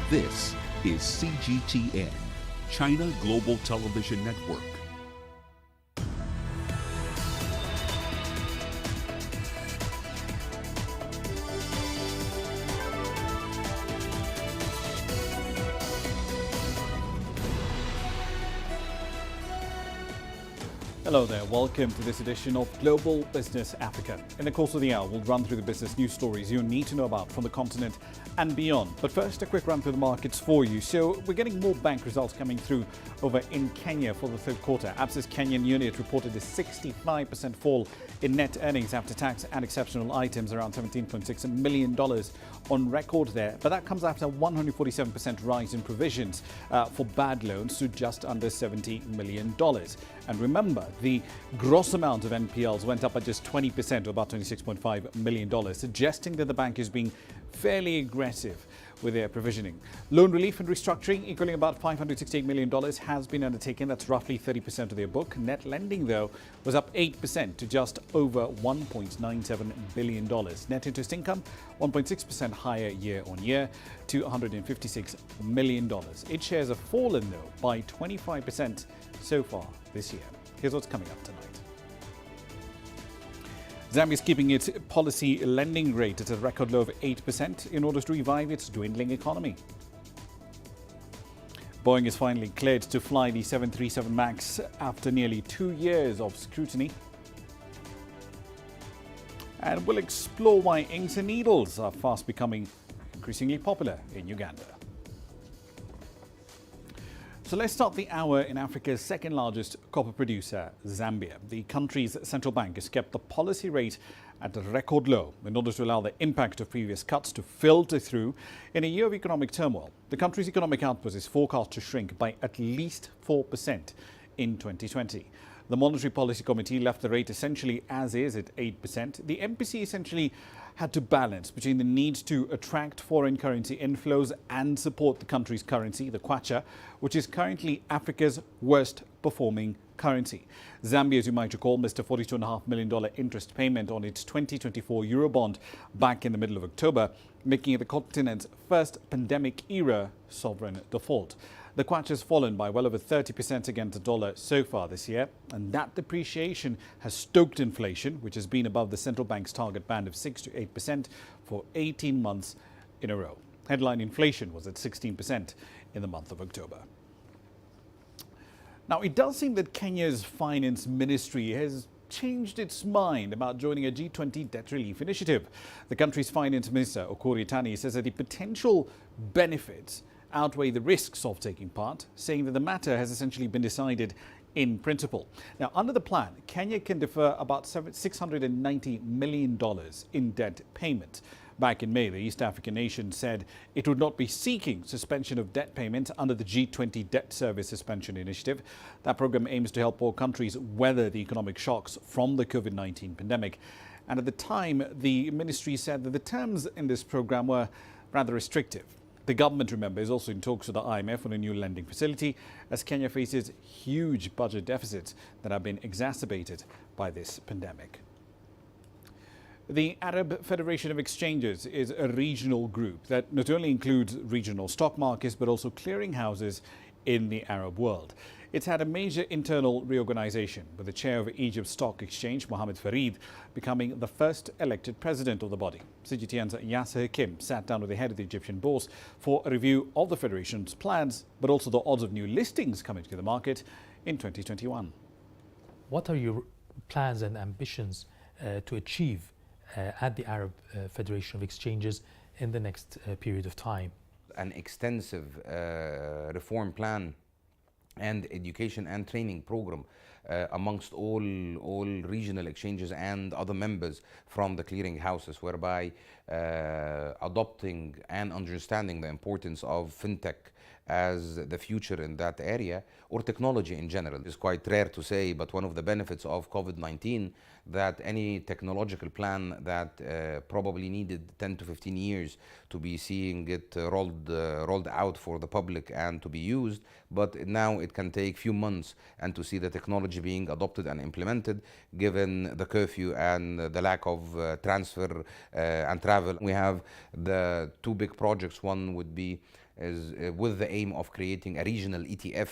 This is CGTN, China Global Television Network. Hello there, welcome to this edition of Global Business Africa. In the course of the hour, we'll run through the business news stories you need to know about from the continent and beyond. But first, a quick run through the markets for you. So we're getting more bank results coming through over in Kenya for the third quarter. ABSA's Kenyan unit reported a 65% fall in net earnings after tax and exceptional items, around $17.6 million on record there. But that comes after a 147% rise in provisions for bad loans to just under $70 million. And remember, the gross amount of NPLs went up by just 20% to about $26.5 million, suggesting that the bank is being fairly aggressive with their provisioning. Loan relief and restructuring equaling about $568 million has been undertaken. That's roughly 30% of their book. Net lending, though, was up 8% to just over $1.97 billion. Net interest income, 1.6% higher year on year to $156 million. Its shares have fallen, though, by 25% so far this year. Here's what's coming up tonight. Zambia is keeping its policy lending rate at a record low of 8% in order to revive its dwindling economy. Boeing is finally cleared to fly the 737 MAX after nearly 2 years of scrutiny. And we'll explore why inks and needles are fast becoming increasingly popular in Uganda. So let's start the hour in Africa's second largest copper producer, Zambia. The country's central bank has kept the policy rate at a record low in order to allow the impact of previous cuts to filter through in a year of economic turmoil. The country's economic output is forecast to shrink by at least 4% in 2020. The Monetary Policy Committee left the rate essentially as is at 8%. The MPC essentially had to balance between the need to attract foreign currency inflows and support the country's currency, the kwacha, which is currently Africa's worst performing currency. Zambia, as you might recall, missed a $42.5 million interest payment on its 2024 Eurobond back in the middle of October, making it the continent's first pandemic-era sovereign default. The kwacha has fallen by well over 30% against the dollar so far this year, and that depreciation has stoked inflation, which has been above the central bank's target band of 6 to 8% for 18 months in a row. Headline inflation was at 16% in the month of October. Now, it does seem that Kenya's finance ministry has changed its mind about joining a G20 debt relief initiative. The country's finance minister, Okorie Tani, says that the potential benefits outweigh the risks of taking part, saying that the matter has essentially been decided in principle. Now, under the plan, Kenya can defer about $690 million in debt payment. Back in May, the East African nation said it would not be seeking suspension of debt payments under the G20 Debt Service Suspension Initiative. That program aims to help all countries weather the economic shocks from the COVID-19 pandemic. And at the time, the ministry said that the terms in this program were rather restrictive. The government, remember, is also in talks with the IMF on a new lending facility as Kenya faces huge budget deficits that have been exacerbated by this pandemic. The Arab Federation of Exchanges is a regional group that not only includes regional stock markets but also clearinghouses in the Arab world. It's had a major internal reorganization, with the chair of Egypt's stock exchange, Mohammed Farid, becoming the first elected president of the body. CGTN's Yasser Hakim sat down with the head of the Egyptian bourse for a review of the federation's plans, but also the odds of new listings coming to the market in 2021. What are your plans and ambitions to achieve at the Arab Federation of Exchanges in the next period of time? An extensive reform plan and education and training program amongst all regional exchanges and other members from the clearing houses, whereby adopting and understanding the importance of fintech as the future in that area, or technology in general. It's quite rare to say, but one of the benefits of COVID-19 that any technological plan that probably needed 10 to 15 years to be seeing it rolled out for the public and to be used, but now it can take few months and to see the technology being adopted and implemented, given the curfew and the lack of transfer and travel. We have the two big projects. One would be with the aim of creating a regional ETF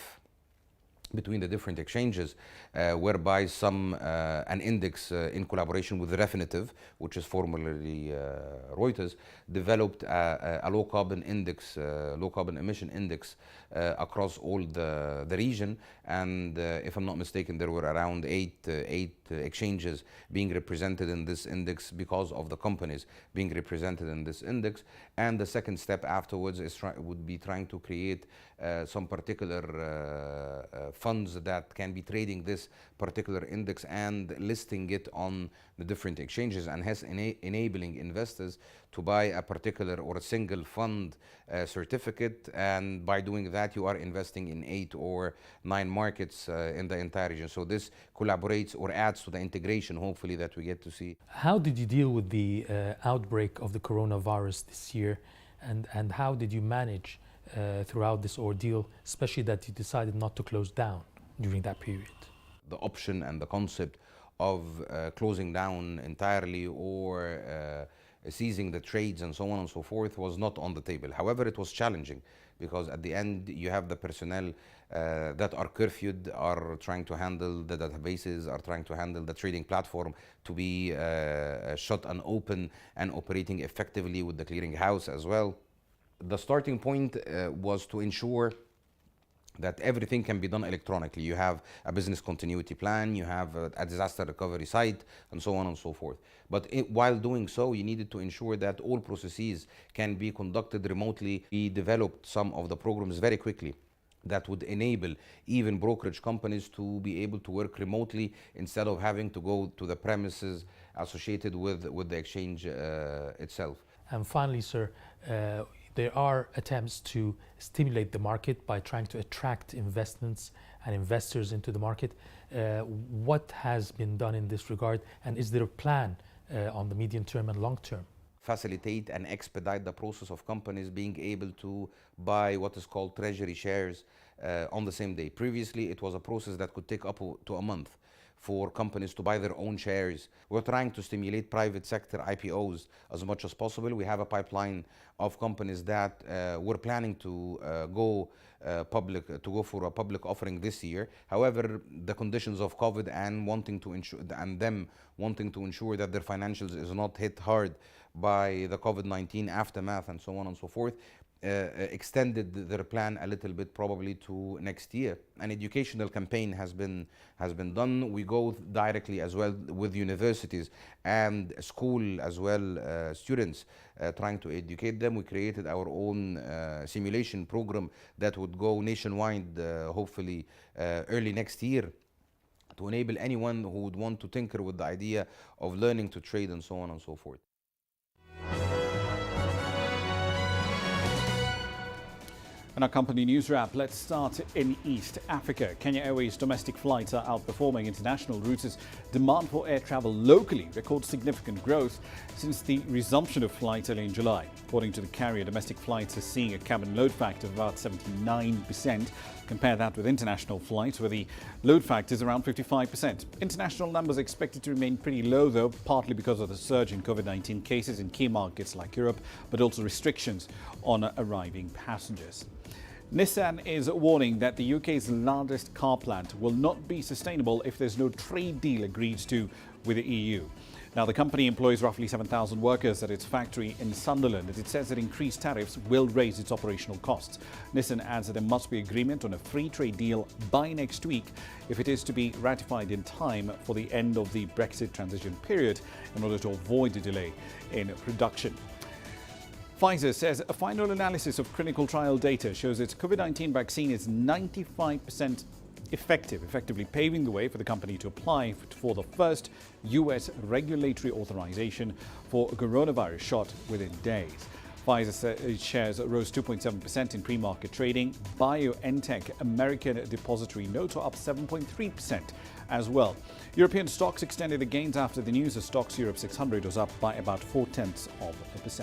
between the different exchanges, whereby an index in collaboration with Refinitiv, which is formerly Reuters, developed a low carbon index, low carbon emission index across all the region. And if I'm not mistaken, there were around eight exchanges being represented in this index because of the companies being represented in this index. And the second step afterwards would be trying to create some particular funds that can be trading this particular index and listing it on the different exchanges, and hence enabling investors to buy a particular or a single fund certificate. And by doing that, you are investing in 8 or 9 markets in the entire region. So this collaborates or adds to the integration, hopefully, that we get to see. How did you deal with the outbreak of the coronavirus this year, and how did you manage throughout this ordeal, especially that you decided not to close down during that period? The option and the concept of closing down entirely or seizing the trades and so on and so forth was not on the table. However, it was challenging because at the end you have the personnel that are curfewed, are trying to handle the databases, are trying to handle the trading platform to be shut and open and operating effectively with the clearing house as well. The starting point was to ensure that everything can be done electronically. You have a business continuity plan, you have a disaster recovery site, and so on and so forth. But while doing so, you needed to ensure that all processes can be conducted remotely. We developed some of the programs very quickly that would enable even brokerage companies to be able to work remotely instead of having to go to the premises associated with the exchange itself. And finally, sir, there are attempts to stimulate the market by trying to attract investments and investors into the market. What has been done in this regard, and is there a plan on the medium term and long term? Facilitate and expedite the process of companies being able to buy what is called treasury shares on the same day. Previously, it was a process that could take up to a month for companies to buy their own shares. We're trying to stimulate private sector IPOs as much as possible. We have a pipeline of companies that we're planning to go public, to go for a public offering this year. However, the conditions of COVID and wanting to ensure that their financials is not hit hard by the COVID-19 aftermath and so on and so forth, extended their plan a little bit, probably to next year. An educational campaign has been done. We go directly as well with universities and school as well, students, trying to educate them. We created our own simulation program that would go nationwide, hopefully early next year, to enable anyone who would want to tinker with the idea of learning to trade and so on and so forth. In our company news wrap, let's start in East Africa. Kenya Airways domestic flights are outperforming international routes as demand for air travel locally records significant growth since the resumption of flights early in July. According to the carrier, domestic flights are seeing a cabin load factor of about 79%. Compare that with international flights, where the load factor is around 55%. International numbers are expected to remain pretty low, though, partly because of the surge in COVID-19 cases in key markets like Europe, but also restrictions on arriving passengers. Nissan is warning that the UK's largest car plant will not be sustainable if there's no trade deal agreed to with the EU. Now, the company employs roughly 7,000 workers at its factory in Sunderland, and it says that increased tariffs will raise its operational costs. Nissan adds that there must be agreement on a free trade deal by next week if it is to be ratified in time for the end of the Brexit transition period in order to avoid a delay in production. Pfizer says a final analysis of clinical trial data shows its COVID-19 vaccine is 95% effectively paving the way for the company to apply for the first US regulatory authorization for a coronavirus shot within days. Pfizer says shares rose 2.7% in pre-market trading. BioNTech American Depository notes are up 7.3% as well. European stocks extended the gains after the news. The Stocks Europe 600 was up by about 0.4%.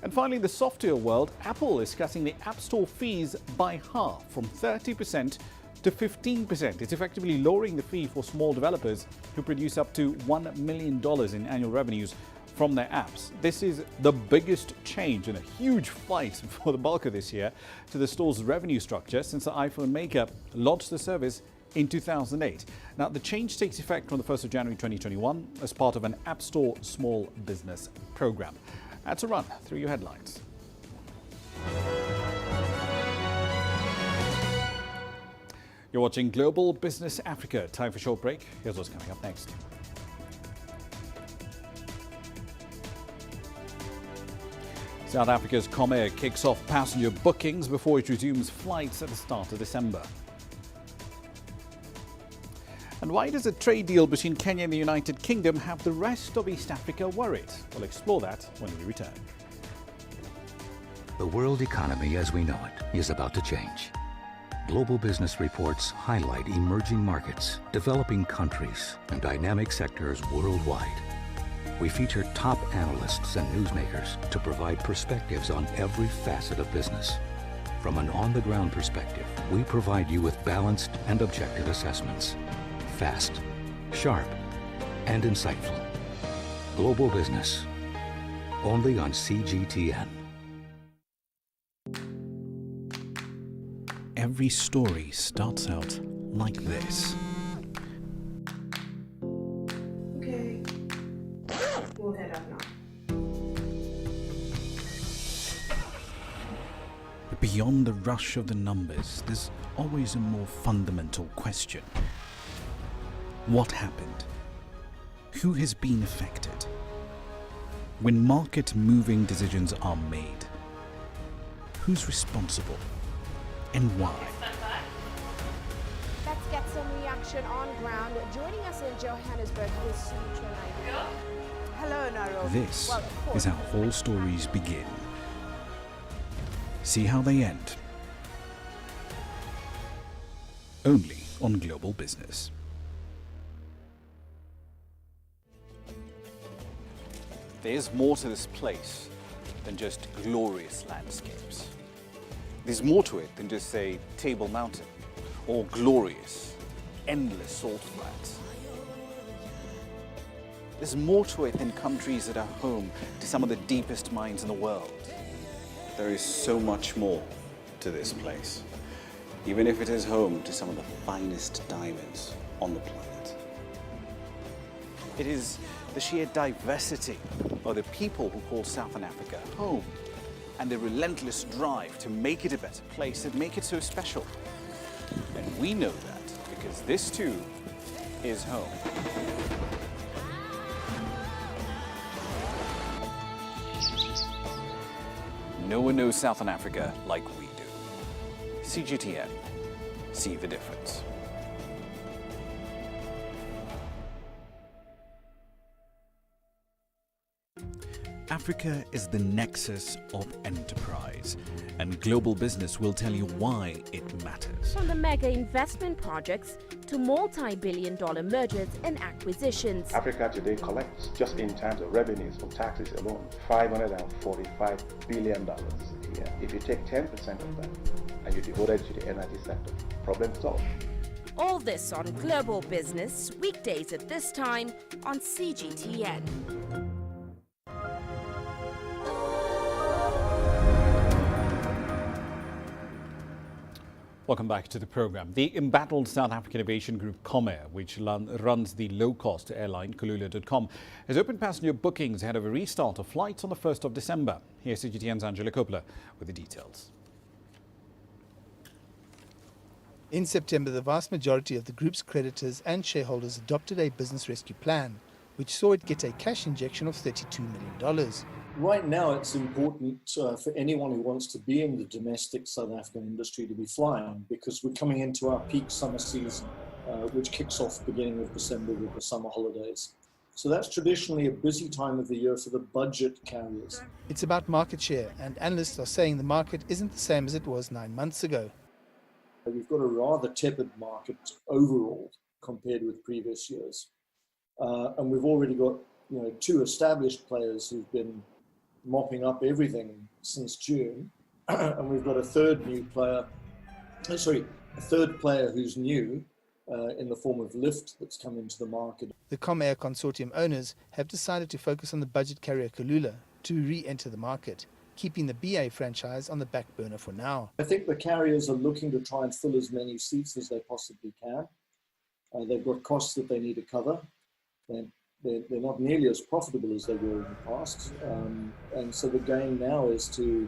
And finally, the software world, Apple is cutting the App Store fees by half, from 30% to 15%. It's effectively lowering the fee for small developers who produce up to $1 million in annual revenues from their apps. This is the biggest change and a huge fight for the bulk of this year to the store's revenue structure since the iPhone maker launched the service in 2008. Now, the change takes effect from the 1st of January 2021 as part of an App Store small business program. That's a run through your headlines. You're watching Global Business Africa. Time for a short break. Here's what's coming up next. South Africa's Comair kicks off passenger bookings before it resumes flights at the start of December. And why does a trade deal between Kenya and the United Kingdom have the rest of East Africa worried? We'll explore that when we return. The world economy as we know it is about to change. Global business reports highlight emerging markets, developing countries, and dynamic sectors worldwide. We feature top analysts and newsmakers to provide perspectives on every facet of business. From an on-the-ground perspective, we provide you with balanced and objective assessments. Fast, sharp, and insightful. Global Business, only on CGTN. Every story starts out like this. Okay, we'll head up now. But beyond the rush of the numbers, there's always a more fundamental question. What happened? Who has been affected? When market-moving decisions are made, who's responsible and why? Let's get some reaction on ground. Joining us in Johannesburg is Sutra. Hello, Nairobi. This is how all stories begin. See how they end. Only on Global Business. There's more to this place than just glorious landscapes. There's more to it than just, say, Table Mountain or glorious, endless salt flats. There's more to it than countries that are home to some of the deepest mines in the world. There is so much more to this place, even if it is home to some of the finest diamonds on the planet. It is the sheer diversity of the people who call Southern Africa home and the relentless drive to make it a better place that make it so special. And we know that because this too is home. No one knows Southern Africa like we do. CGTN, see the difference. Africa is the nexus of enterprise, and Global Business will tell you why it matters. From the mega investment projects to multi-billion-dollar mergers and acquisitions. Africa today collects, just in terms of revenues from taxes alone, $545 billion a year. If you take 10% of that and you devote it to the energy sector, problem solved. All this on Global Business, weekdays at this time on CGTN. Welcome back to the program. The embattled South African aviation group Comair, which runs the low-cost airline Kulula.com, has opened passenger bookings ahead of a restart of flights on the 1st of December. Here's CGTN's Angela Coppola with the details. In September, the vast majority of the group's creditors and shareholders adopted a business rescue plan, which saw it get a cash injection of $32 million. Right now, it's important for anyone who wants to be in the domestic South African industry to be flying, because we're coming into our peak summer season, which kicks off beginning of December with the summer holidays. So that's traditionally a busy time of the year for the budget carriers. It's about market share, and analysts are saying the market isn't the same as it was 9 months ago. We've got a rather tepid market overall compared with previous years. And we've already got, two established players who've been mopping up everything since June, and we've got a third player who's new, in the form of lift that's come into the market. The Comair Consortium owners have decided to focus on the budget carrier Kulula to re-enter the market, keeping the BA franchise on the back burner for now. I think the carriers are looking to try and fill as many seats as they possibly can. They've got costs that they need to cover. They're not nearly as profitable as they were in the past. And so the game now is to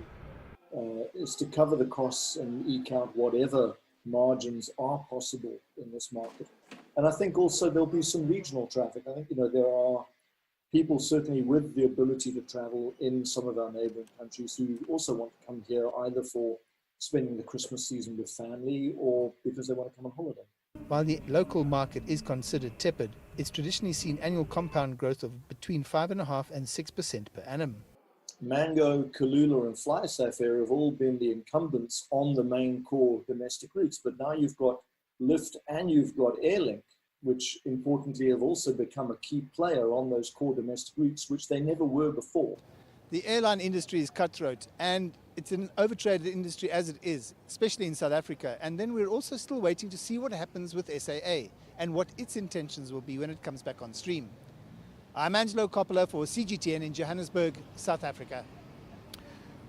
cover the costs and eke out whatever margins are possible in this market. And I think also there'll be some regional traffic. I think, there are people certainly with the ability to travel in some of our neighboring countries who also want to come here either for spending the Christmas season with family or because they want to come on holiday. While the local market is considered tepid, it's traditionally seen annual compound growth of between 5.5% and 6% per annum. Mango, Kulula and FlySafe Air have all been the incumbents on the main core domestic routes, but now you've got Lift and you've got Airlink, which importantly have also become a key player on those core domestic routes, which they never were before. The airline industry is cutthroat and it's an overtraded industry as it is, especially in South Africa. And then we're also still waiting to see what happens with SAA and what its intentions will be when it comes back on stream. I'm Angelo Coppola for CGTN in Johannesburg, South Africa.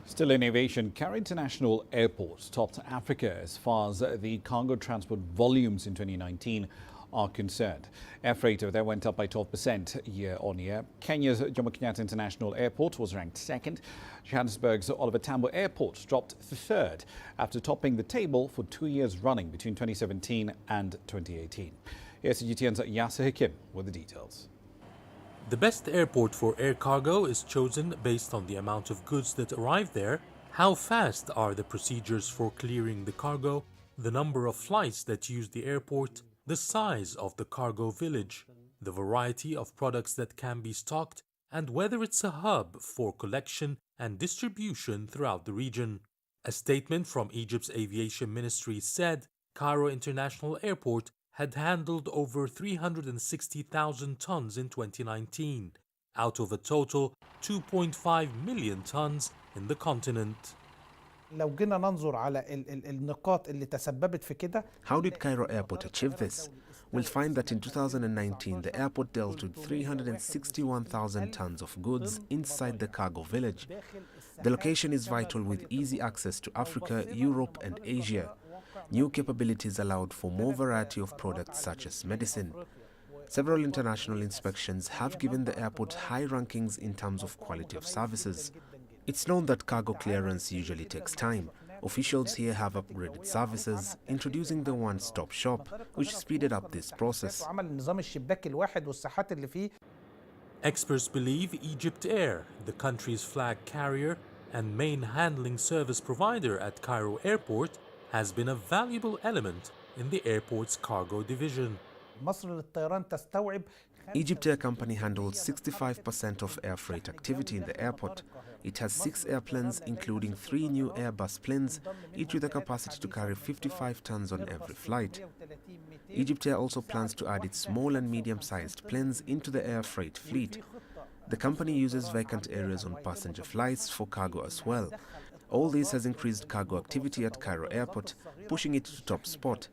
Still in aviation, Cairo International Airport topped Africa as far as the cargo transport volumes in 2019 are concerned. Air freight over there went up by 12% year on year. Kenya's Jomo Kenyatta International Airport was ranked second. Johannesburg's Oliver Tambo Airport dropped third after topping the table for 2 years running between 2017 and 2018. Here's CGTN's Yasser Hakim with the details. The best airport for air cargo is chosen based on the amount of goods that arrive there, how fast are the procedures for clearing the cargo, the number of flights that use the airport, the size of the cargo village, the variety of products that can be stocked, and whether it's a hub for collection and distribution throughout the region. A statement from Egypt's aviation ministry said Cairo International Airport had handled over 360,000 tons in 2019, out of a total 2.5 million tons in the continent. لو جينا ننظر على النقاط اللي تسببت في كده. How did Cairo Airport achieve this? We'll find that in 2019 the airport dealt with 361,000 tons of goods inside the cargo village. The location is vital with easy access to Africa, Europe and Asia. New capabilities allowed for more variety of products such as medicine. Several international inspections have given the airport high rankings in terms of quality of services. It's known that cargo clearance usually takes time. Officials here have upgraded services, introducing the one-stop shop, which speeded up this process. Experts believe Egypt Air, the country's flag carrier and main handling service provider at Cairo Airport, has been a valuable element in the airport's cargo division. Egypt Air Company handles 65% of air freight activity in the airport. It has 6 airplanes, including 3 new Airbus planes, each with a capacity to carry 55 tons on every flight. Egypt Air also plans to add its small and medium-sized planes into the air freight fleet. The company uses vacant areas on passenger flights for cargo as well. All this has increased cargo activity at Cairo Airport, pushing it to top spot.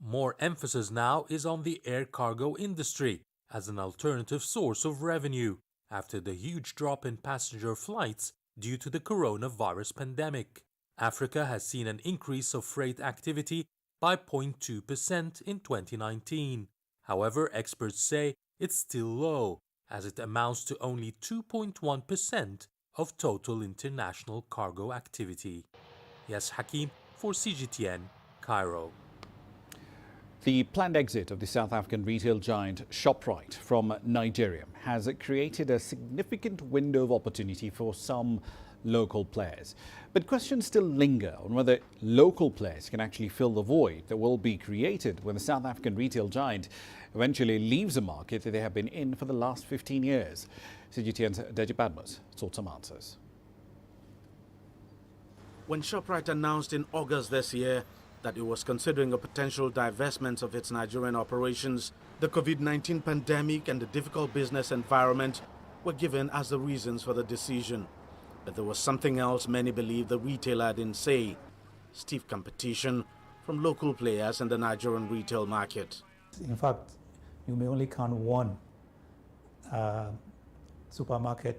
More emphasis now is on the air cargo industry as an alternative source of revenue after the huge drop in passenger flights due to the coronavirus pandemic. Africa has seen an increase of freight activity by 0.2% in 2019. However, experts say it's still low, as it amounts to only 2.1% of total international cargo activity. Yes, Hakim for CGTN, Cairo. The planned exit of the South African retail giant Shoprite from Nigeria has created a significant window of opportunity for some local players. But questions still linger on whether local players can actually fill the void that will be created when the South African retail giant eventually leaves a market that they have been in for the last 15 years. CGTN's Deji Badmus sought some answers. When Shoprite announced in August this year that it was considering a potential divestment of its Nigerian operations, the COVID-19 pandemic and the difficult business environment were given as the reasons for the decision. But there was something else many believe the retailer didn't say: stiff competition from local players in the Nigerian retail market. In fact, you may only count one supermarket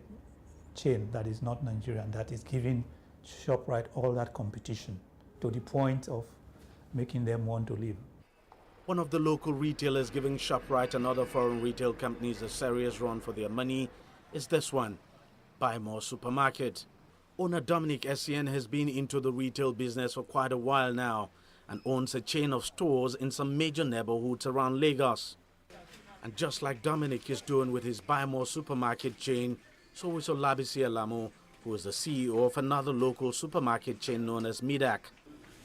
chain that is not Nigerian that is giving Shoprite all that competition to the point of making them want to leave. One of the local retailers giving Shoprite and other foreign retail companies a serious run for their money is this one, Buy More Supermarket. Owner Dominic Essien has been into the retail business for quite a while now and owns a chain of stores in some major neighborhoods around Lagos. And just like Dominic is doing with his Buy More Supermarket chain, so is Olabisi Alamo, who is the CEO of another local supermarket chain known as Midak.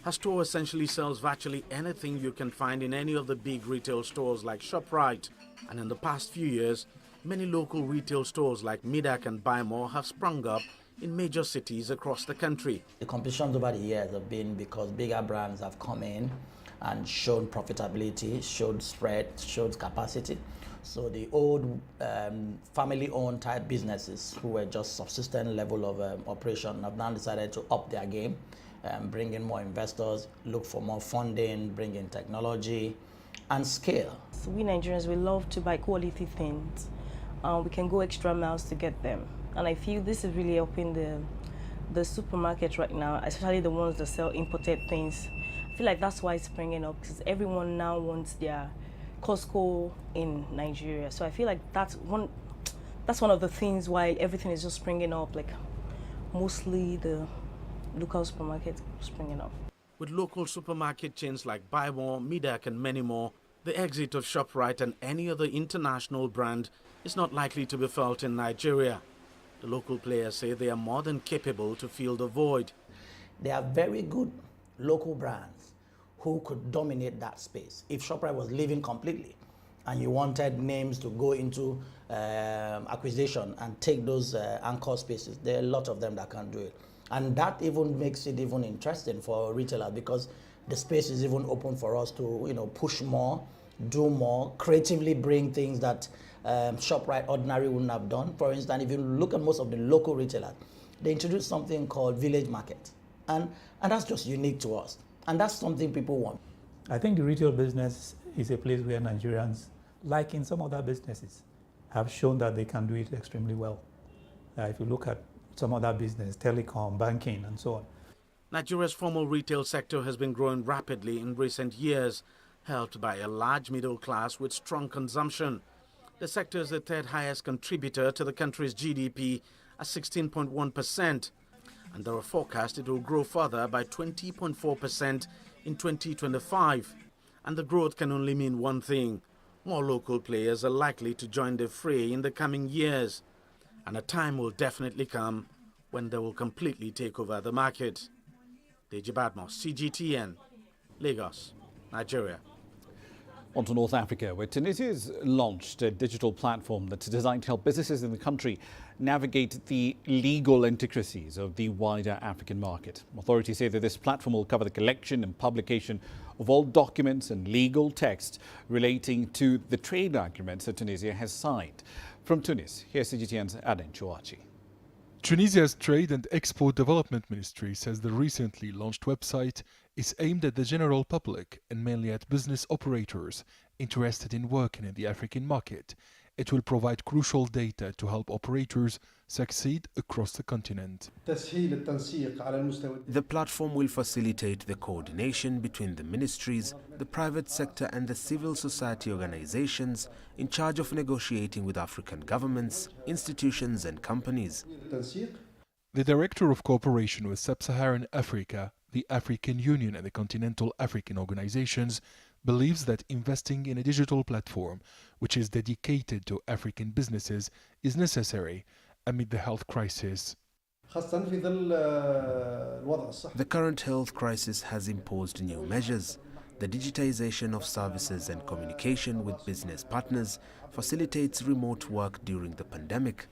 Her store essentially sells virtually anything you can find in any of the big retail stores like Shoprite. And in the past few years, many local retail stores like Midak and Buy More have sprung up in major cities across the country. The competitions over the years have been because bigger brands have come in and shown profitability, showed spread, showed capacity. So the old family-owned type businesses who were just subsistent level of operation have now decided to up their game, bring in more investors, look for more funding, bring in technology and scale. So we Nigerians, we love to buy quality things. We can go extra miles to get them. And I feel this is really helping the supermarket right now, especially the ones that sell imported things. I feel like that's why it's springing up, because everyone now wants their Costco in Nigeria. So I feel like that's one of the things why everything is just springing up, like mostly the local supermarket springing up. With local supermarket chains like Buy More, Midak and many more, the exit of Shoprite and any other international brand is not likely to be felt in Nigeria. The local players say they are more than capable to fill the void. There are very good local brands who could dominate that space. If Shoprite was leaving completely and you wanted names to go into acquisition and take those anchor spaces, there are a lot of them that can do it. And that even makes it even interesting for retailers because the space is even open for us to push more, do more, creatively bring things that Shoprite ordinary wouldn't have done. For instance, if you look at most of the local retailers, they introduced something called village market. And that's just unique to us. And that's something people want. I think the retail business is a place where Nigerians, like in some other businesses, have shown that they can do it extremely well. If you look at some other business, telecom, banking, and so on. Nigeria's formal retail sector has been growing rapidly in recent years, helped by a large middle class with strong consumption. The sector is the third highest contributor to the country's GDP at 16.1%. And there are forecasts it will grow further by 20.4% in 2025. And the growth can only mean one thing. More local players are likely to join the fray in the coming years. And a time will definitely come when they will completely take over the market. Deji Badmos, CGTN, Lagos, Nigeria. On to North Africa, where Tunisia has launched a digital platform that's designed to help businesses in the country navigate the legal intricacies of the wider African market. Authorities say that this platform will cover the collection and publication of all documents and legal texts relating to the trade agreements that Tunisia has signed. From Tunis, here's CGTN's Aden Chouachi. Tunisia's Trade and Export Development Ministry says the recently launched website is aimed at the general public and mainly at business operators interested in working in the African market. It will provide crucial data to help operators succeed across the continent. The platform will facilitate the coordination between the ministries, the private sector and the civil society organizations in charge of negotiating with African governments, institutions and companies. The Director of Cooperation with Sub-Saharan Africa, the African Union and the Continental African Organizations believes that investing in a digital platform which is dedicated to African businesses is necessary amid the health crisis. The current health crisis has imposed new measures. The digitization of services and communication with business partners facilitates remote work during the pandemic.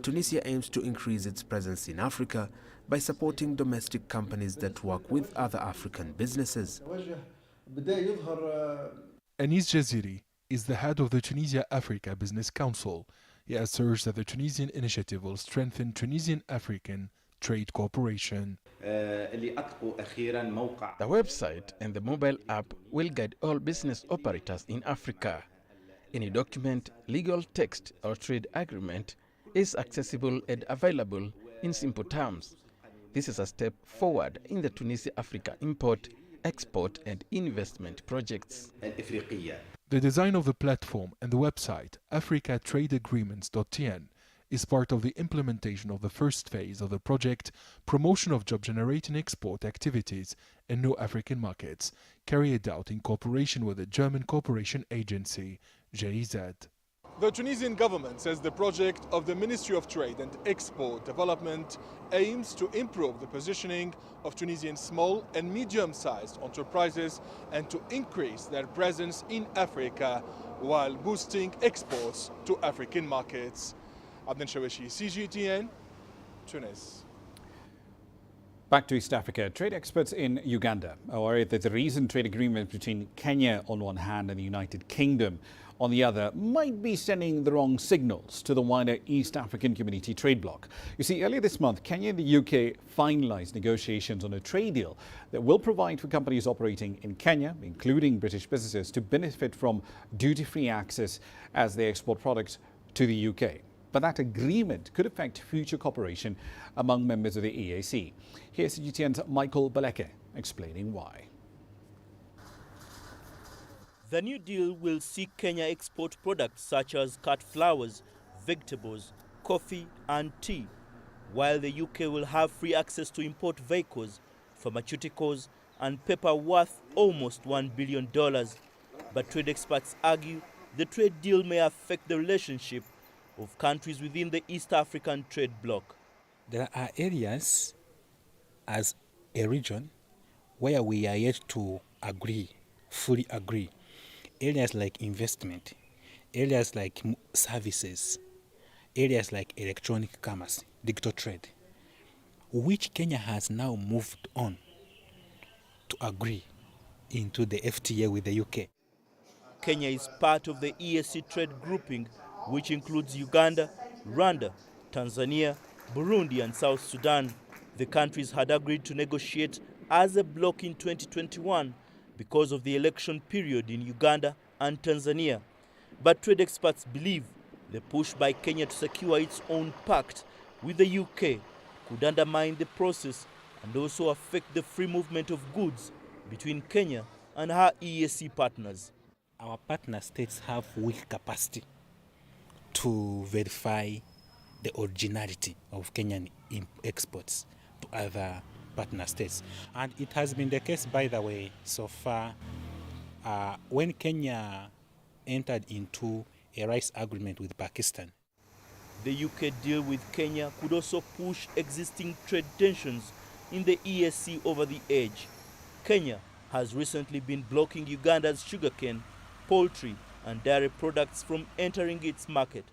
Tunisia aims to increase its presence in Africa by supporting domestic companies that work with other African businesses. Anis Jaziri is the head of the Tunisia Africa Business Council. He asserts that the Tunisian initiative will strengthen Tunisian African trade cooperation. The website and the mobile app will guide all business operators in Africa. Any document, legal text or trade agreement is accessible and available in simple terms. This is a step forward in the Tunisia-Africa import, export and investment projects. The design of the platform and the website africatradeagreements.tn is part of the implementation of the first phase of the project Promotion of Job-Generating Export Activities in New African Markets, carried out in cooperation with the German cooperation agency GIZ. The Tunisian government says the project of the Ministry of Trade and Export Development aims to improve the positioning of Tunisian small and medium-sized enterprises and to increase their presence in Africa while boosting exports to African markets. Abdel Shawishi, CGTN, Tunis. Back to East Africa. Trade experts in Uganda are worried that the recent trade agreement between Kenya on one hand and the United Kingdom on the other might be sending the wrong signals to the wider East African Community trade bloc. You see, earlier this month, Kenya and the UK finalized negotiations on a trade deal that will provide for companies operating in Kenya, including British businesses, to benefit from duty-free access as they export products to the UK. But that agreement could affect future cooperation among members of the EAC. Here's CGTN's Michael Baleke explaining why. The new deal will see Kenya export products such as cut flowers, vegetables, coffee and tea, while the UK will have free access to import vehicles, pharmaceuticals and paper worth almost $1 billion. But trade experts argue the trade deal may affect the relationship of countries within the East African trade bloc. There are areas as a region where we are yet to fully agree. Areas like investment, areas like services, areas like electronic commerce, digital trade, which Kenya has now moved on to agree into the FTA with the UK. Kenya is part of the EAC trade grouping, which includes Uganda, Rwanda, Tanzania, Burundi and South Sudan. The countries had agreed to negotiate as a bloc in 2021 because of the election period in Uganda and Tanzania. But trade experts believe the push by Kenya to secure its own pact with the UK could undermine the process and also affect the free movement of goods between Kenya and her EAC partners. Our partner states have weak capacity to verify the originality of Kenyan exports to other partner states. And it has been the case, by the way, so far, when Kenya entered into a rice agreement with Pakistan. The UK deal with Kenya could also push existing trade tensions in the EAC over the edge. Kenya has recently been blocking Uganda's sugarcane, poultry and dairy products from entering its market.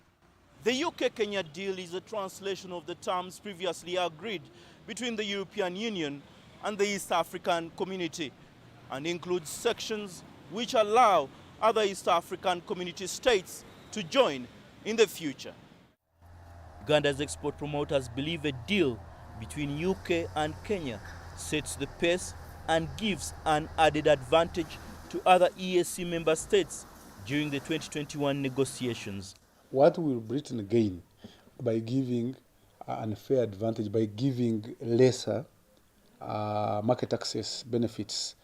The UK-Kenya deal is a translation of the terms previously agreed between the European Union and the East African Community and includes sections which allow other East African Community states to join in the future. Uganda's export promoters believe a deal between UK and Kenya sets the pace and gives an added advantage to other EAC member states during the 2021 negotiations. What will Britain gain by giving an unfair advantage, by giving lesser market access benefits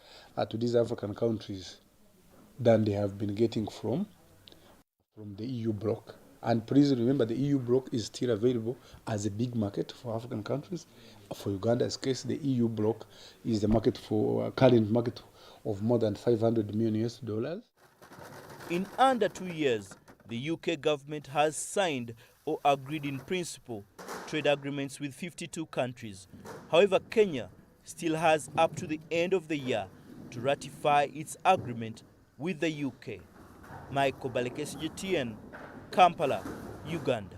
to these African countries than they have been getting from the EU bloc? And please remember, the EU bloc is still available as a big market for African countries. For Uganda's case, the EU bloc is the market for current market of more than $500 million. In under 2 years, the UK government has signed or agreed in principle trade agreements with 52 countries. However, Kenya still has up to the end of the year to ratify its agreement with the UK. Michael Baleke, CGTN, Kampala, Uganda.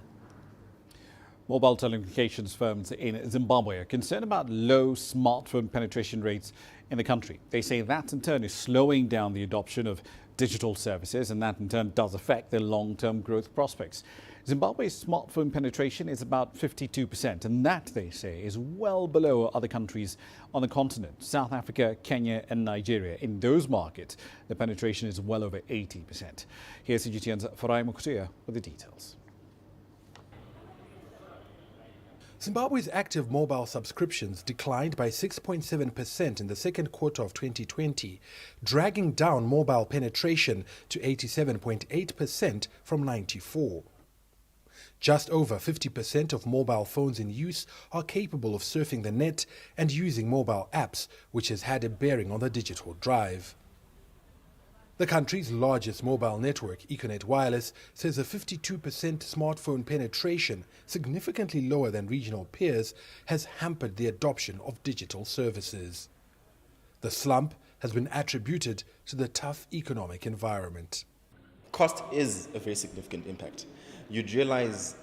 Mobile telecommunications firms in Zimbabwe are concerned about low smartphone penetration rates in the country. They say that in turn is slowing down the adoption of digital services, and that in turn does affect their long-term growth prospects. Zimbabwe's smartphone penetration is about 52%, and that, they say, is well below other countries on the continent, South Africa, Kenya and Nigeria. In those markets, the penetration is well over 80%. Here's CGTN's Ramah Nyang with the details. Zimbabwe's active mobile subscriptions declined by 6.7% in the second quarter of 2020, dragging down mobile penetration to 87.8% from 94%. Just over 50% of mobile phones in use are capable of surfing the net and using mobile apps, which has had a bearing on the digital drive. The country's largest mobile network, Econet Wireless, says a 52% smartphone penetration, significantly lower than regional peers, has hampered the adoption of digital services. The slump has been attributed to the tough economic environment. Cost is a very significant impact. You'd realize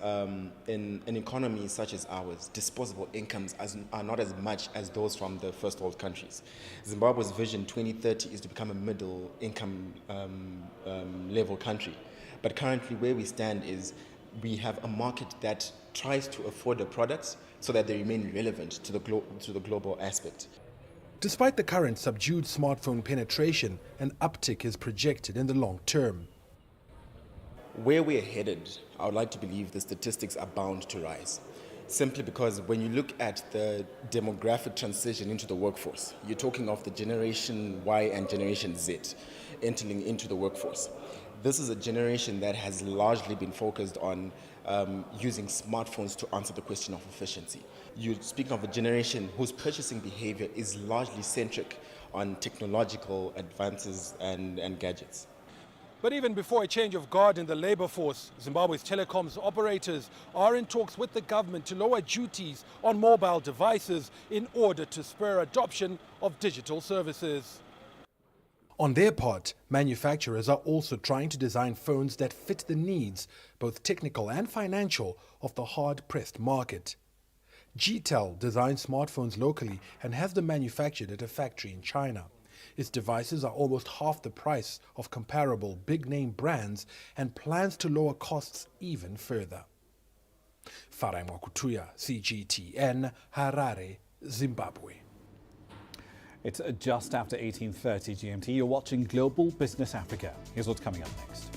in an economy such as ours, disposable incomes are not as much as those from the first world countries. Zimbabwe's vision 2030 is to become a middle income level country. But currently where we stand is we have a market that tries to afford the products so that they remain relevant to the global aspect. Despite the current subdued smartphone penetration, an uptick is projected in the long term. Where we're headed, I would like to believe the statistics are bound to rise. Simply because when you look at the demographic transition into the workforce, you're talking of the Generation Y and Generation Z entering into the workforce. This is a generation that has largely been focused on using smartphones to answer the question of efficiency. You're speaking of a generation whose purchasing behavior is largely centric on technological advances and gadgets. But even before a change of guard in the labor force, Zimbabwe's telecoms operators are in talks with the government to lower duties on mobile devices in order to spur adoption of digital services. On their part, manufacturers are also trying to design phones that fit the needs, both technical and financial, of the hard-pressed market. GTEL designs smartphones locally and has them manufactured at a factory in China. Its devices are almost half the price of comparable big-name brands and plans to lower costs even further. Ramah Nyang, CGTN, Harare, Zimbabwe. It's just after 18:30 GMT. You're watching Global Business Africa. Here's what's coming up next.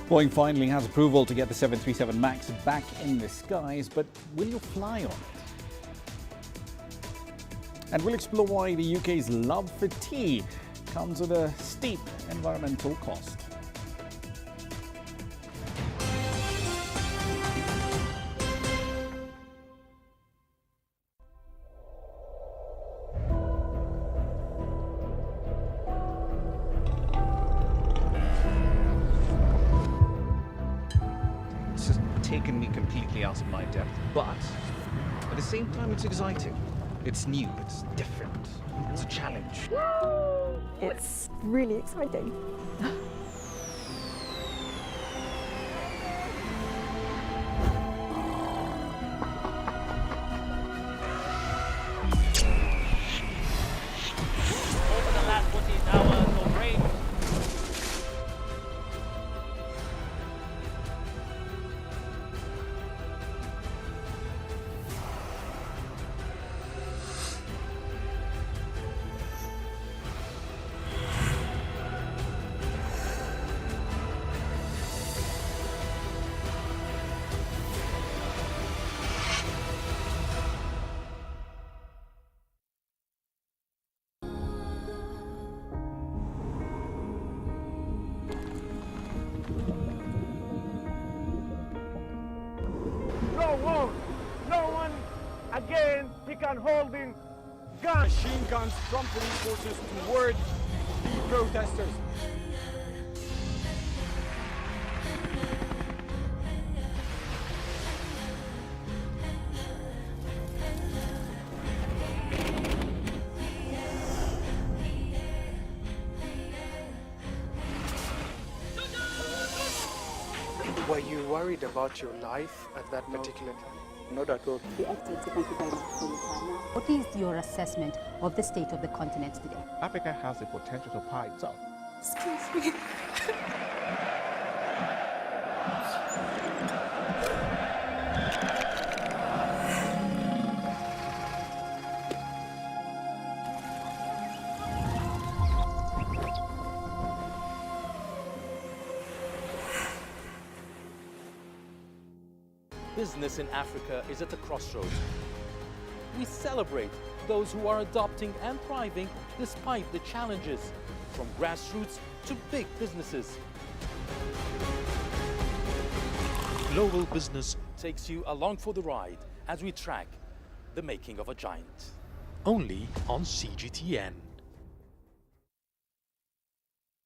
Boeing finally has approval to get the 737 MAX back in the skies, but will you fly on it? And we'll explore why the UK's love for tea comes at a steep environmental cost. It's just taken me completely out of my depth, but at the same time it's exciting. It's new, it's different, it's a challenge. It's really exciting. Over the last 14 hours of rain. No one again began holding guns. Machine guns from police forces towards the protesters. Were you worried about your life at that particular time? Not at all. What is your assessment of the state of the continent today? Africa has the potential to power itself. Excuse me. Business in Africa is at a crossroads. We celebrate those who are adopting and thriving despite the challenges, from grassroots to big businesses. Global Business takes you along for the ride as we track the making of a giant. Only on CGTN.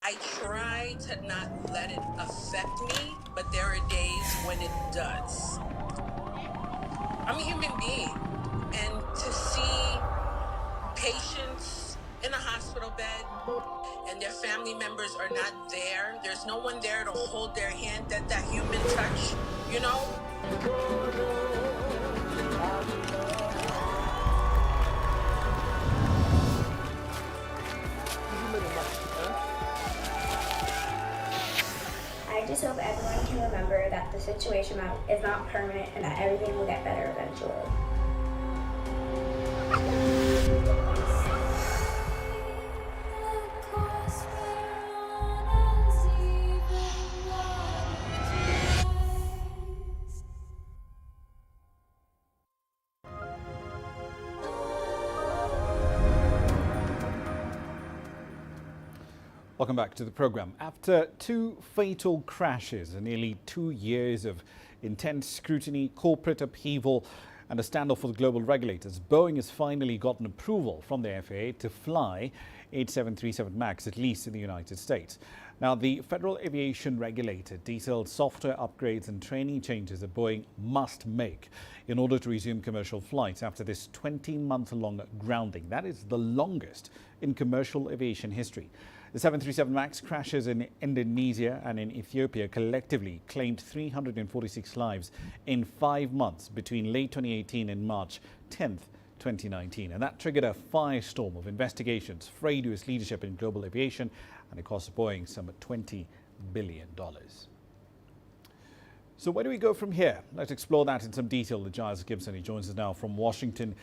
I try to not let it affect me, but there are days when it does. I'm a human being, and to see patients in a hospital bed and their family members are not there, there's no one there to hold their hand, that human touch, you know? I just hope everyone can remember that the situation is not permanent and that everything will get better eventually. Welcome back to the program. After 2 fatal crashes and nearly 2 years of intense scrutiny, corporate upheaval and a standoff with global regulators, Boeing has finally gotten approval from the FAA to fly 737 MAX, at least in the United States. Now, the Federal Aviation Regulator detailed software upgrades and training changes that Boeing must make in order to resume commercial flights after this 20-month-long grounding. That is the longest in commercial aviation history. The 737 MAX crashes in Indonesia and in Ethiopia collectively claimed 346 lives in 5 months between late 2018 and March 10th, 2019. And that triggered a firestorm of investigations, frayed US leadership in global aviation, and it cost Boeing some $20 billion. So where do we go from here? Let's explore that in some detail with Giles Gibson. He joins us now from Washington,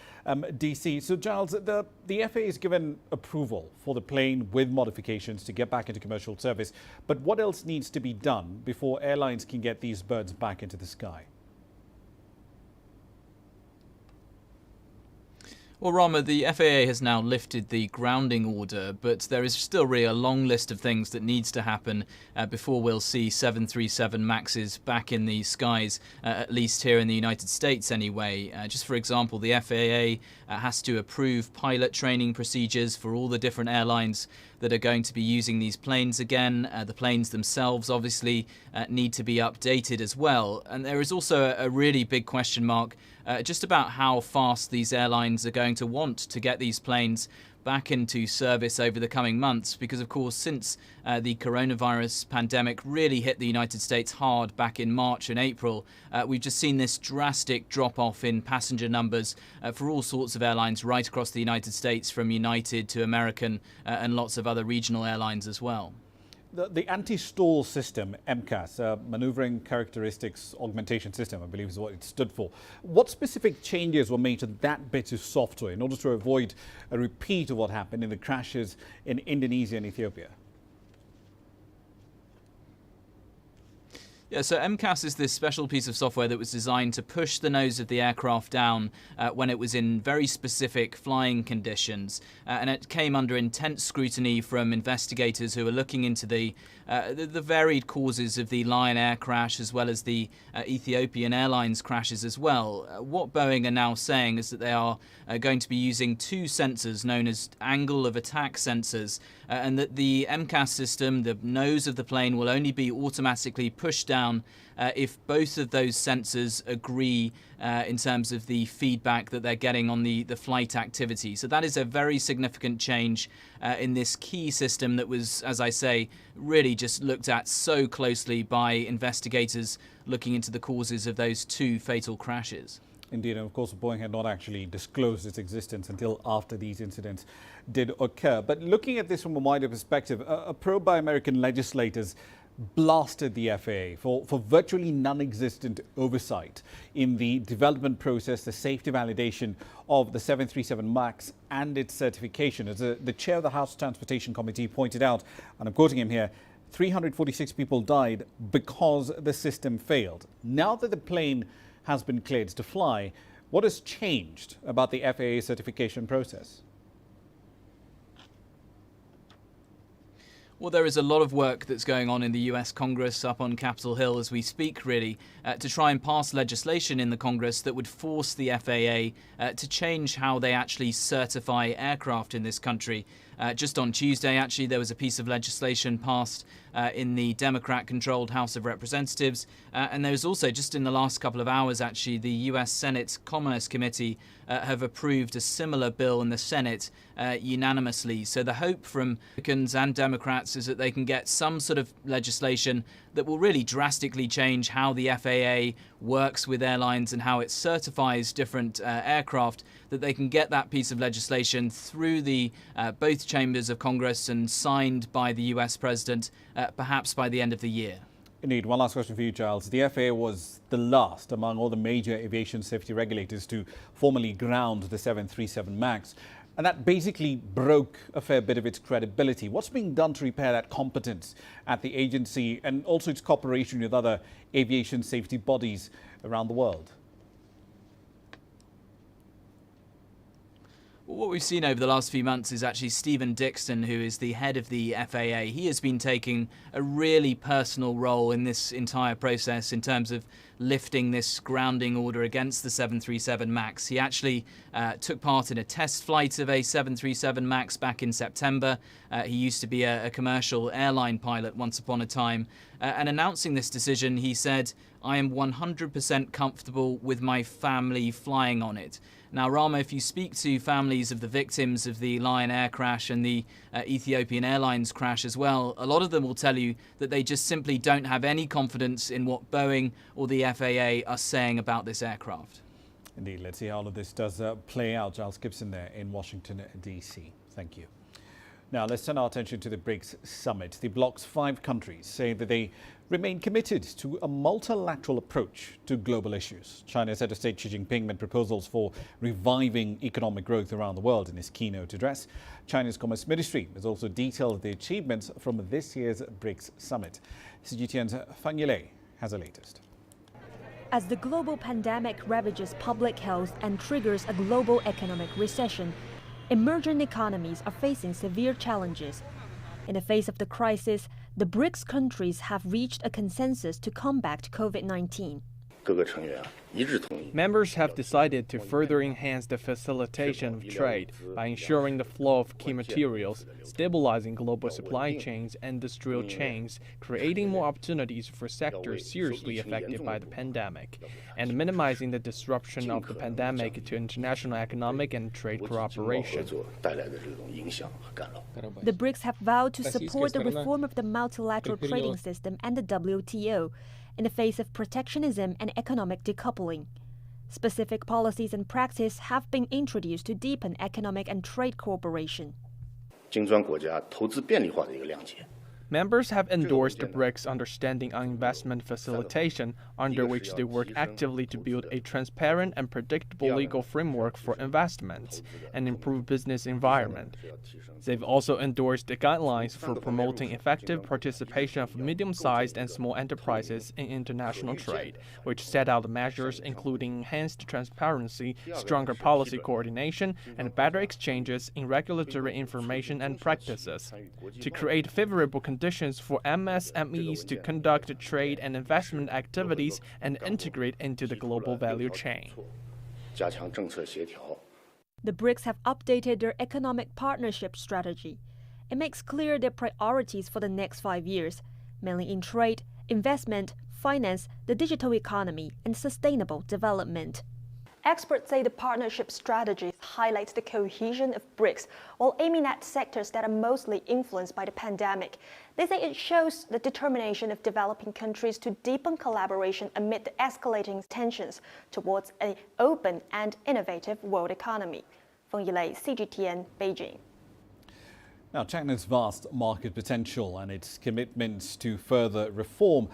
D.C. So Giles, the FAA has given approval for the plane with modifications to get back into commercial service. But what else needs to be done before airlines can get these birds back into the sky? Well, Ramah, the FAA has now lifted the grounding order, but there is still really a long list of things that needs to happen before we'll see 737 MAXs back in the skies, at least here in the United States anyway. Just for example, the FAA has to approve pilot training procedures for all the different airlines that are going to be using these planes again. The planes themselves obviously need to be updated as well. And there is also a really big question mark just about how fast these airlines are going to want to get these planes back into service over the coming months, because of course since the coronavirus pandemic really hit the United States hard back in March and April, we've just seen this drastic drop off in passenger numbers for all sorts of airlines right across the United States, from United to American and lots of other regional airlines as well. The anti-stall system, MCAS, Maneuvering Characteristics Augmentation System, I believe is what it stood for. What specific changes were made to that bit of software in order to avoid a repeat of what happened in the crashes in Indonesia and Ethiopia? Yeah, so MCAS is this special piece of software that was designed to push the nose of the aircraft down when it was in very specific flying conditions. And it came under intense scrutiny from investigators who are looking into the varied causes of the Lion Air crash, as well as the Ethiopian Airlines crashes as well. What Boeing are now saying is that they are going to be using 2 sensors known as angle of attack sensors, and that the MCAS system, the nose of the plane, will only be automatically pushed down if both of those sensors agree in terms of the feedback that they're getting on the flight activity. So that is a very significant change in this key system that was, as I say, really just looked at so closely by investigators looking into the causes of those 2 fatal crashes. Indeed, and of course, Boeing had not actually disclosed its existence until after these incidents did occur. But looking at this from a wider perspective, a probe by American legislators blasted the FAA for virtually non-existent oversight in the development process, the safety validation of the 737 MAX and its certification. As the chair of the House Transportation Committee pointed out, and I'm quoting him here, 346 people died because the system failed. Now that the plane has been cleared to fly, what has changed about the FAA certification process? Well, there is a lot of work that's going on in the US Congress up on Capitol Hill as we speak, really, to try and pass legislation in the Congress that would force the FAA to change how they actually certify aircraft in this country. Just on Tuesday, actually, there was a piece of legislation passed in the Democrat-controlled House of Representatives. And there was also, just in the last couple of hours, actually, the US Senate Commerce Committee have approved a similar bill in the Senate unanimously. So the hope from Republicans and Democrats is that they can get some sort of legislation that will really drastically change how the FAA works with airlines and how it certifies different aircraft, that they can get that piece of legislation through the both chambers of Congress and signed by the US president perhaps by the end of the year. Indeed. One last question for you, Giles. The FAA was the last among all the major aviation safety regulators to formally ground the 737 MAX. And that basically broke a fair bit of its credibility. What's being done to repair that competence at the agency and also its cooperation with other aviation safety bodies around the world? What we've seen over the last few months is actually Stephen Dixon, who is the head of the FAA. He has been taking a really personal role in this entire process in terms of lifting this grounding order against the 737 MAX. He actually took part in a test flight of a 737 MAX back in September. He used to be a commercial airline pilot once upon a time. And announcing this decision, he said, "I am 100% comfortable with my family flying on it." Now, Ramah, if you speak to families of the victims of the Lion Air crash and the Ethiopian Airlines crash as well, a lot of them will tell you that they just simply don't have any confidence in what Boeing or the FAA are saying about this aircraft. Indeed. Let's see how all of this does play out. Giles Gibson there in Washington, D.C. Thank you. Now, let's turn our attention to the BRICS summit. The bloc's 5 countries say that they remain committed to a multilateral approach to global issues. China's head of state Xi Jinping made proposals for reviving economic growth around the world in his keynote address. China's Commerce Ministry has also detailed the achievements from this year's BRICS summit. CGTN's Fang Yilei has the latest. As the global pandemic ravages public health and triggers a global economic recession, emerging economies are facing severe challenges. In the face of the crisis, the BRICS countries have reached a consensus to combat COVID-19. Members have decided to further enhance the facilitation of trade by ensuring the flow of key materials, stabilizing global supply chains and industrial chains, creating more opportunities for sectors seriously affected by the pandemic, and minimizing the disruption of the pandemic to international economic and trade cooperation. The BRICS have vowed to support the reform of the multilateral trading system and the WTO, in the face of protectionism and economic decoupling. Specific policies and practice have been introduced to deepen economic and trade cooperation. Members have endorsed the BRICS Understanding on Investment Facilitation, under which they work actively to build a transparent and predictable legal framework for investments and improve business environment. They've also endorsed the guidelines for promoting effective participation of medium-sized and small enterprises in international trade, which set out measures including enhanced transparency, stronger policy coordination, and better exchanges in regulatory information and practices, to create favorable conditions for MSMEs to conduct trade and investment activities and integrate into the global value chain. The BRICS have updated their economic partnership strategy. It makes clear their priorities for the next 5 years, mainly in trade, investment, finance, the digital economy, and sustainable development. Experts say the partnership strategy is highlight the cohesion of BRICS while aiming at sectors that are mostly influenced by the pandemic. They say it shows the determination of developing countries to deepen collaboration amid the escalating tensions towards an open and innovative world economy. Feng Yilei, CGTN, Beijing. Now, China's vast market potential and its commitments to further reform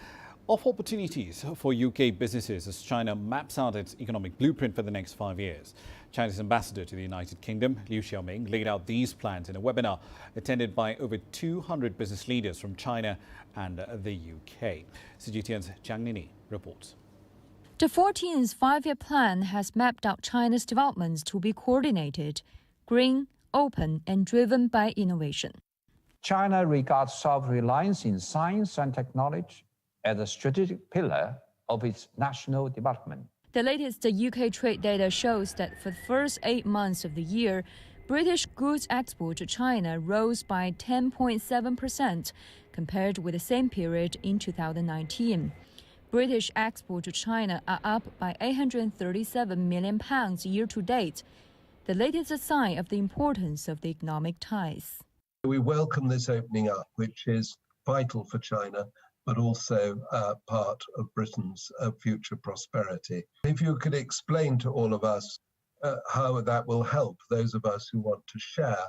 offer opportunities for UK businesses as China maps out its economic blueprint for the next 5 years. China's ambassador to the United Kingdom, Liu Xiaoming, laid out these plans in a webinar attended by over 200 business leaders from China and the UK. CGTN's Jiang Nini reports. The 14th five-year plan has mapped out China's developments to be coordinated, green, open and driven by innovation. China regards self-reliance in science and technology as a strategic pillar of its national development. The latest UK trade data shows that for the first 8 months of the year, British goods export to China rose by 10.7% compared with the same period in 2019. British exports to China are up by £837 million year to date, the latest sign of the importance of the economic ties. We welcome this opening up, which is vital for China, but also part of Britain's future prosperity. If you could explain to all of us how that will help those of us who want to share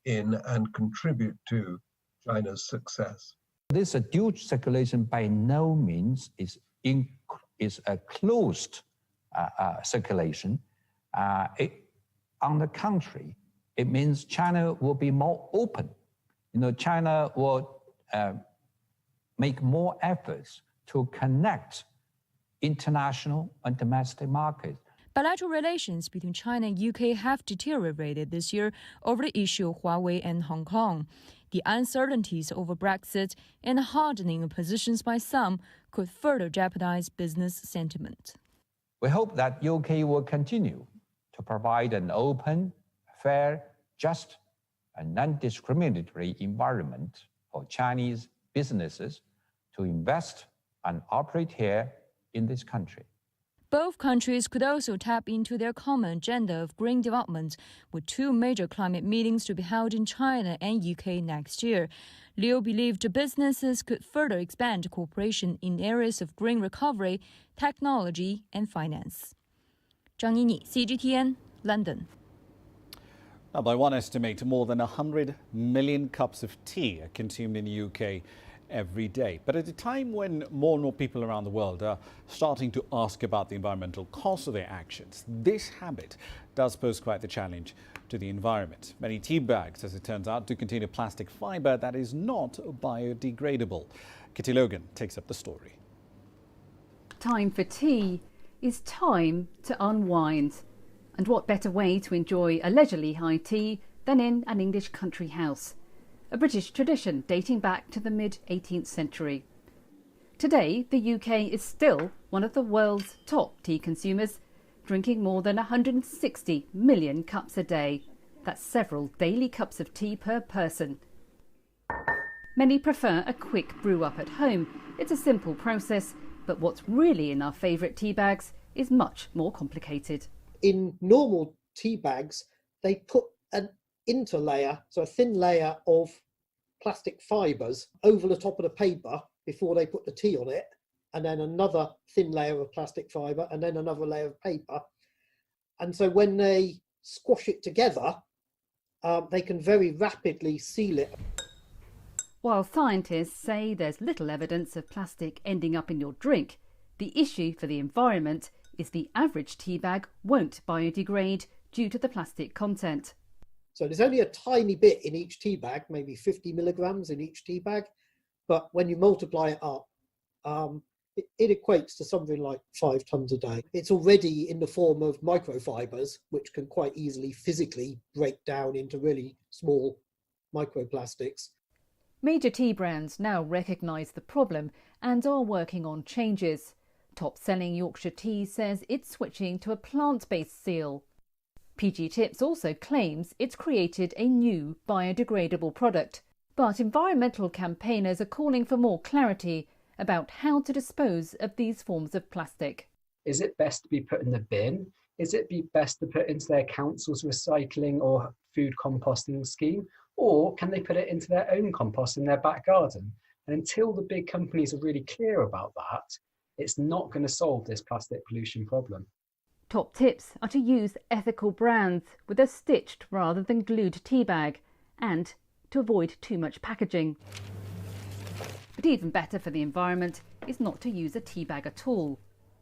in and contribute to China's success. This dual circulation by no means is a closed circulation. On the contrary, it means China will be more open. China will make more efforts to connect international and domestic markets. Bilateral relations between China and UK have deteriorated this year over the issue of Huawei and Hong Kong. The uncertainties over Brexit and the hardening of positions by some could further jeopardize business sentiment. We hope that UK will continue to provide an open, fair, just, and non-discriminatory environment for Chinese businesses to invest and operate here in this country. Both countries could also tap into their common agenda of green development, with 2 major climate meetings to be held in China and UK next year. Liu believed the businesses could further expand cooperation in areas of green recovery, technology and finance. Zhang Nini, CGTN, London. Now, by one estimate, more than 100 million cups of tea are consumed in the UK every day. But at a time when more and more people around the world are starting to ask about the environmental cost of their actions, this habit does pose quite the challenge to the environment. Many tea bags, as it turns out, do contain a plastic fibre that is not biodegradable. Kitty Logan takes up the story. Time for tea is time to unwind. And what better way to enjoy a leisurely high tea than in an English country house? A British tradition dating back to the mid-18th century. Today, the UK is still one of the world's top tea consumers, drinking more than 160 million cups a day. That's several daily cups of tea per person. Many prefer a quick brew up at home. It's a simple process, but what's really in our favourite tea bags is much more complicated. In normal tea bags, they put an interlayer, so a thin layer of plastic fibres over the top of the paper before they put the tea on it, and then another thin layer of plastic fibre, and then another layer of paper. And so when they squash it together, they can very rapidly seal it. While scientists say there's little evidence of plastic ending up in your drink, the issue for the environment is the average tea bag won't biodegrade due to the plastic content. So there's only a tiny bit in each tea bag, maybe 50 milligrams in each tea bag. But when you multiply it up, it equates to something like 5 tons a day. It's already in the form of microfibers, which can quite easily physically break down into really small microplastics. Major tea brands now recognise the problem and are working on changes. Top-selling Yorkshire Tea says it's switching to a plant-based seal. PG Tips also claims it's created a new biodegradable product. But environmental campaigners are calling for more clarity about how to dispose of these forms of plastic. Is it best to be put in the bin? is it be best to put into their council's recycling or food composting scheme, or can they put it into their own compost in their back garden? And until the big companies are really clear about that, it's not going to solve this plastic pollution problem. Top tips are to use ethical brands with a stitched rather than glued tea bag, and to avoid too much packaging. But even better for the environment is not to use a tea bag at all,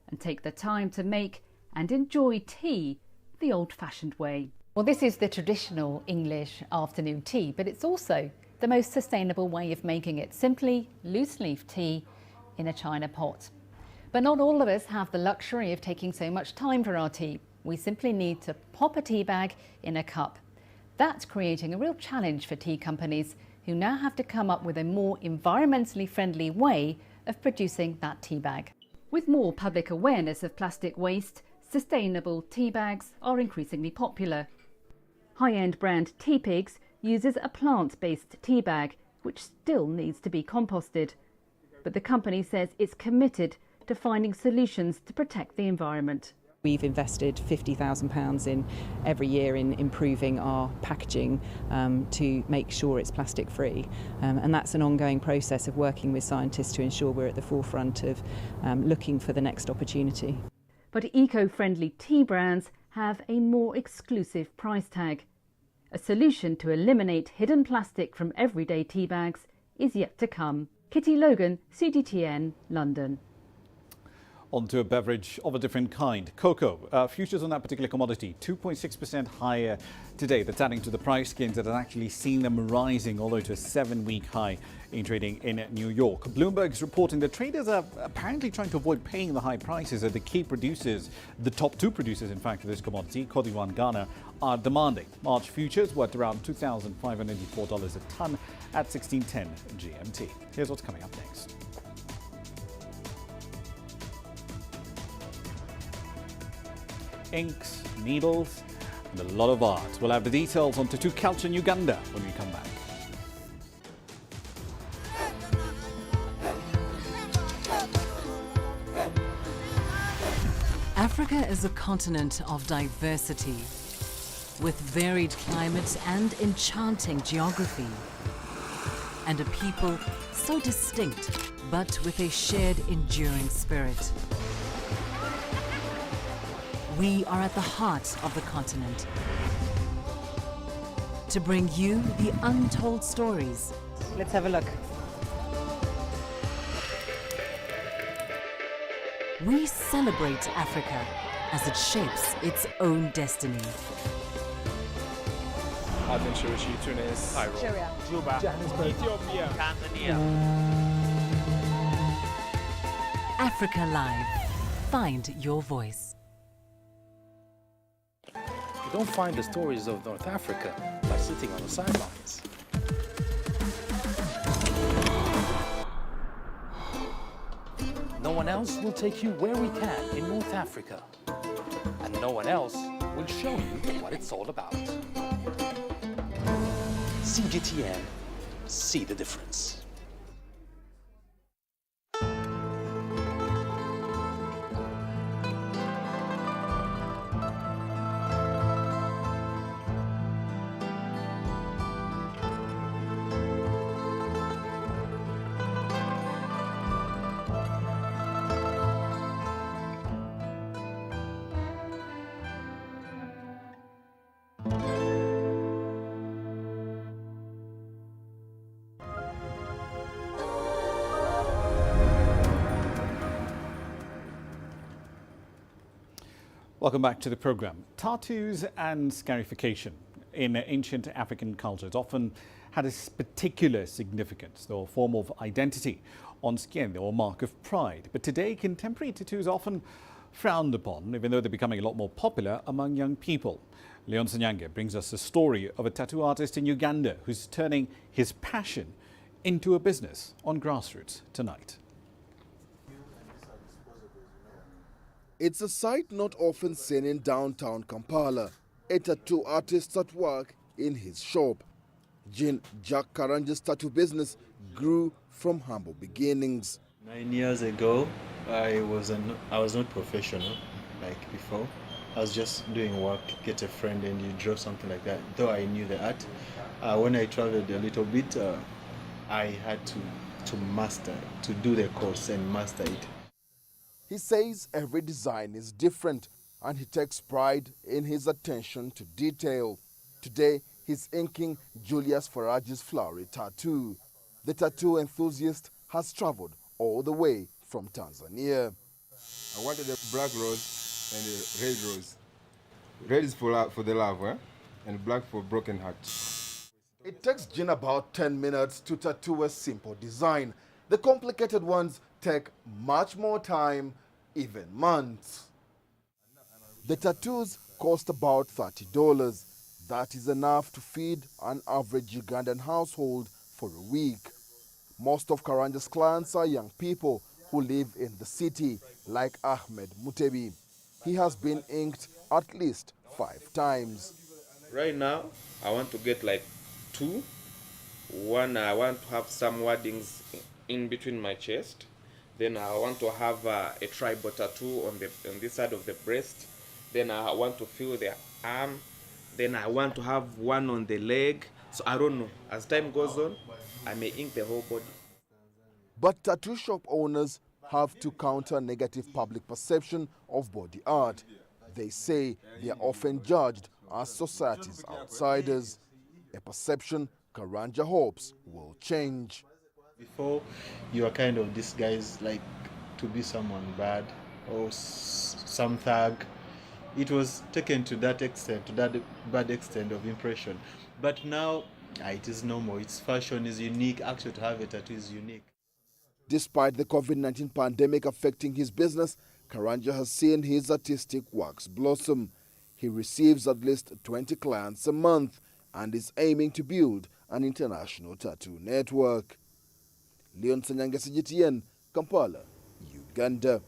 and take the time to make and enjoy tea the old-fashioned way. Well, this is the traditional English afternoon tea, but it's also the most sustainable way of making it. Simply loose leaf tea in a china pot. But not all of us have the luxury of taking so much time for our tea. We simply need to pop a tea bag in a cup. That's creating a real challenge for tea companies, who now have to come up with a more environmentally friendly way of producing that tea bag. With more public awareness of plastic waste, sustainable tea bags are increasingly popular. High-end brand Teapigs uses a plant-based tea bag, which still needs to be composted. But the company says it's committed to finding solutions to protect the environment. We've invested £50,000 in every year in improving our packaging to make sure it's plastic free, and that's an ongoing process of working with scientists to ensure we're at the forefront of looking for the next opportunity. But eco-friendly tea brands have a more exclusive price tag. A solution to eliminate hidden plastic from everyday tea bags is yet to come. Kitty Logan, CGTN, London. On to a beverage of a different kind. Cocoa. Futures on that particular commodity 2.6% higher today. That's adding to the price gains that has actually seen them rising all the way to a 7-week high in trading in New York. Bloomberg's reporting that traders are apparently trying to avoid paying the high prices that the key producers, the top two producers in fact of this commodity, Cote d'Ivoire and Ghana, are demanding. March futures were at around $2,584 a tonne at 16:10 GMT. Here's what's coming up next. Inks, needles, and a lot of art. We'll have the details on tattoo culture in Uganda when we come back. Africa is a continent of diversity, with varied climates and enchanting geography, and a people so distinct, but with a shared enduring spirit. We are at the heart of the continent to bring you the untold stories. Let's have a look. We celebrate Africa as it shapes its own destiny. Tunis, Cairo, Juba, Johannesburg, Ethiopia, Tanzania. Africa Live. Find your voice. You don't find the stories of North Africa by sitting on the sidelines. No one else will take you where we can in North Africa. And no one else will show you what it's all about. CGTN, see the difference. Welcome back to the program. Tattoos and scarification in ancient African cultures often had a particular significance or form of identity on skin or mark of pride. But today, contemporary tattoos are often frowned upon, even though they're becoming a lot more popular among young people. Leon Sanyanga brings us the story of a tattoo artist in Uganda who's turning his passion into a business on Grassroots tonight. It's a sight not often seen in downtown Kampala. A tattoo artist at work in his shop. Jean Jack Karanja's tattoo business grew from humble beginnings. 9 years ago, I was not professional like before. I was just doing work, get a friend and you draw something like that. Though I knew the art, when I traveled a little bit, I had to master, to do the course and master it. He says every design is different and he takes pride in his attention to detail. Today, he's inking Julius Farage's flowery tattoo. The tattoo enthusiast has traveled all the way from Tanzania. I wanted a black rose and a red rose. Red is for the love, and black for broken heart. It takes Jin about 10 minutes to tattoo a simple design. The complicated ones take much more time, even months. The tattoos cost about $30. That is enough to feed an average Ugandan household for a week. Most of Karanja's clients are young people who live in the city, like Ahmed Mutebi. He has been inked at least 5 times. Right now, I want to get like 2. One, I want to have some wordings in between my chest. Then I want to have a tribal tattoo on this side of the breast. Then I want to feel the arm. Then I want to have one on the leg. So I don't know. As time goes on, I may ink the whole body. But tattoo shop owners have to counter negative public perception of body art. They say they are often judged as society's outsiders, a perception Karanja hopes will change. Before, you are kind of disguised like to be someone bad or some thug. It was taken to that extent, to that bad extent of impression. But now, it is normal. Its fashion is unique. Actually, to have a tattoo is unique. Despite the COVID-19 pandemic affecting his business, Karanja has seen his artistic works blossom. He receives at least 20 clients a month and is aiming to build an international tattoo network. Leon Sanyanga, CGTN, Kampala, Uganda.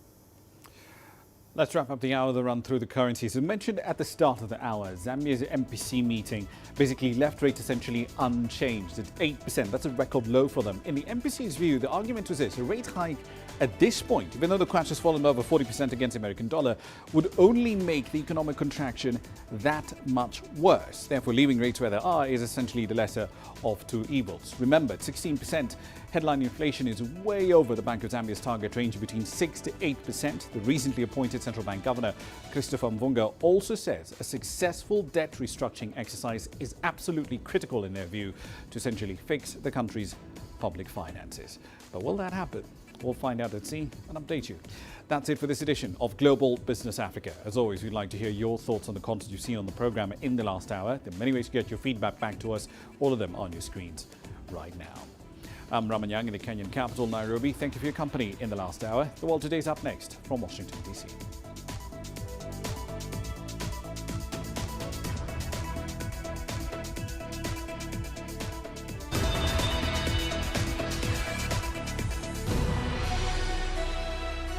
Let's wrap up the hour of the run through the currencies. As mentioned at the start of the hour, Zambia's MPC meeting basically left rate essentially unchanged at 8%. That's a record low for them. In the MPC's view, the argument was this: a rate hike at this point, even though the crash has fallen over 40% against the American dollar, would only make the economic contraction that much worse. Therefore, leaving rates where they are is essentially the lesser of two evils. Remember, 16% headline inflation is way over the Bank of Zambia's target range between 6 to 8%. The recently appointed central bank governor, Christopher Mvunga, also says a successful debt restructuring exercise is absolutely critical in their view to essentially fix the country's public finances. But will that happen? We'll find out at sea and update you. That's it for this edition of Global Business Africa. As always, we'd like to hear your thoughts on the content you've seen on the program in the last hour. There are many ways to get your feedback back to us, all of them on your screens right now. I'm Ramah Nyang in the Kenyan capital, Nairobi. Thank you for your company in the last hour. The World Today is up next from Washington, D.C.